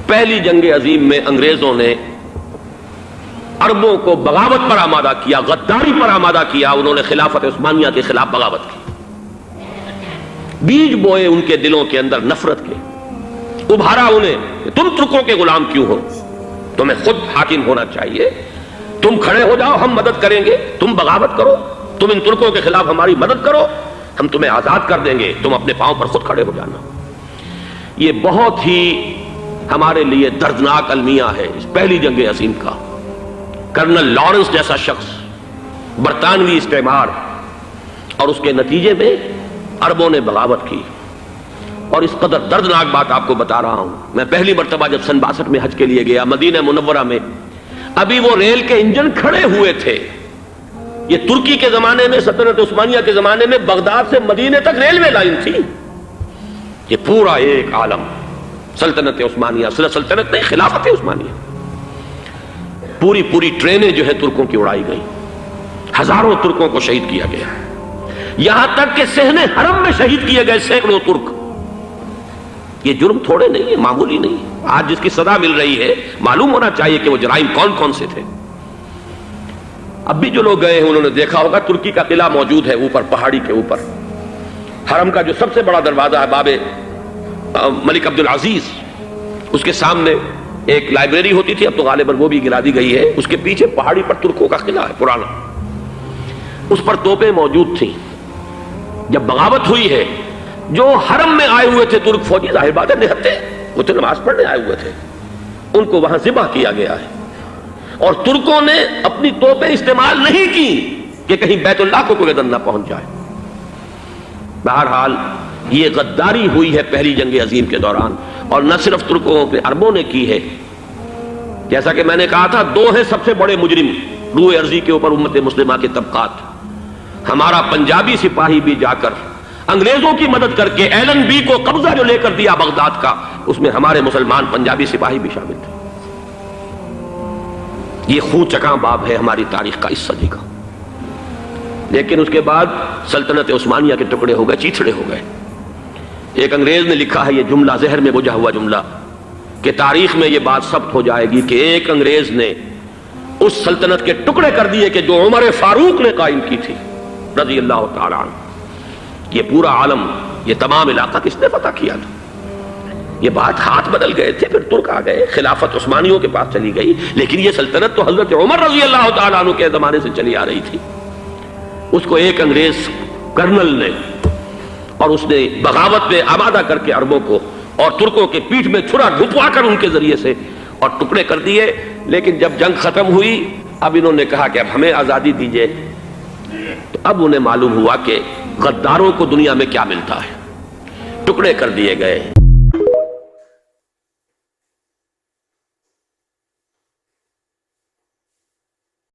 پہلی جنگ عظیم میں انگریزوں نے عربوں کو بغاوت پر آمادہ کیا، غداری پر آمادہ کیا. انہوں نے خلافت عثمانیہ کے خلاف بغاوت کی، بیج بوئے ان کے دلوں کے اندر نفرت کے، ابھارا انہیں کہ تم ترکوں کے غلام کیوں ہو، تمہیں خود حاکم ہونا چاہیے، تم کھڑے ہو جاؤ، ہم مدد کریں گے، تم بغاوت کرو، تم ان ترکوں کے خلاف ہماری مدد کرو، ہم تمہیں آزاد کر دیں گے، تم اپنے پاؤں پر خود کھڑے ہو جانا. یہ بہت ہی ہمارے لیے دردناک المیہ ہے اس پہلی جنگ عظیم کا. کرنل لارنس جیسا شخص، برطانوی استعمار، اور اس کے نتیجے میں عربوں نے بغاوت کی. اور اس قدر دردناک بات آپ کو بتا رہا ہوں، میں پہلی مرتبہ جب سن 62 میں حج کے لیے گیا مدینہ منورہ میں، ابھی وہ ریل کے انجن کھڑے ہوئے تھے. یہ ترکی کے زمانے میں، سلطنت عثمانیہ کے زمانے میں بغداد سے مدینے تک ریلوے لائن تھی. یہ پورا ایک عالم سلطنت عثمانیہ، سلطنت نہیں، خلافت عثمانیہ، پوری ٹرینیں جو ہے ترکوں کی اڑائی گئی، ہزاروں ترکوں کو شہید کیا گیا، یہاں تک کہ صحن حرم میں شہید کیے گئے سینکڑوں ترک. یہ جرم تھوڑے نہیں ہے، معمولی نہیں. آج جس کی سزا مل رہی ہے، معلوم ہونا چاہیے کہ وہ جرائم کون کون سے تھے. اب بھی جو لوگ گئے ہیں انہوں نے دیکھا ہوگا ترکی کا قلعہ موجود ہے اوپر پہاڑی کے اوپر. حرم کا جو سب سے بڑا دروازہ ہے باب ملک عبد العزیز، اس کے سامنے ایک لائبریری ہوتی تھی، اب تو غالباً وہ بھی گرا دی گئی ہے. اس کے پیچھے پہاڑی پر ترکوں کا قلعہ ہے پرانا، اس پر توپیں موجود تھیں. جب بغاوت ہوئی ہے، جو حرم میں آئے ہوئے تھے ترک فوجی، ظاہر بات ہے نہتے، وہ تو نماز پڑھنے آئے ہوئے تھے، ان کو وہاں ذبح کیا گیا ہے. اور ترکوں نے اپنی توپیں استعمال نہیں کی کہ کہیں بیت اللہ کو کوئی اذن نہ پہنچ جائے. بہرحال یہ غداری ہوئی ہے پہلی جنگ عظیم کے دوران، اور نہ صرف ترکوں پہ عربوں نے کی ہے. جیسا کہ میں نے کہا تھا، دو ہیں سب سے بڑے مجرم روئے ارضی کے اوپر امت مسلمہ کے طبقات. ہمارا پنجابی سپاہی بھی جا کر انگریزوں کی مدد کر کے ایلن بی کو قبضہ جو لے کر دیا بغداد کا، اس میں ہمارے مسلمان پنجابی سپاہی بھی شامل تھے. یہ خون چکاں باب ہے ہماری تاریخ کا اس صدی کا. لیکن اس کے بعد سلطنت عثمانیہ کے ٹکڑے ہو گئے، چیتھڑے ہو گئے. ایک انگریز نے لکھا ہے، یہ جملہ ذہن میں بجھا ہوا جملہ، کہ تاریخ میں یہ بات ثبت ہو جائے گی کہ ایک انگریز نے اس سلطنت کے ٹکڑے کر دیے کہ جو عمر فاروق نے قائم کی تھی رضی اللہ تعالیٰ عنہ. یہ پورا عالم، یہ تمام علاقہ کس نے فتح کیا تھا؟ یہ بات ہاتھ بدل گئے تھے، پھر ترک آ گئے، خلافت عثمانیوں کے پاس چلی گئی، لیکن یہ سلطنت تو حضرت عمر رضی اللہ تعالیٰ عنہ کے زمانے سے چلی آ رہی تھی. اس کو ایک انگریز کرنل نے، اور اس نے بغاوت پہ آمادہ کر کے عربوں کو اور ترکوں کے پیٹھ میں چھرا ڈھپوا کر ان کے ذریعے سے اور ٹکڑے کر دیے. لیکن جب جنگ ختم ہوئی، اب انہوں نے کہا کہ اب ہمیں آزادی دیجیے. تو اب انہیں معلوم ہوا کہ غداروں کو دنیا میں کیا ملتا ہے. ٹکڑے کر دیے گئے،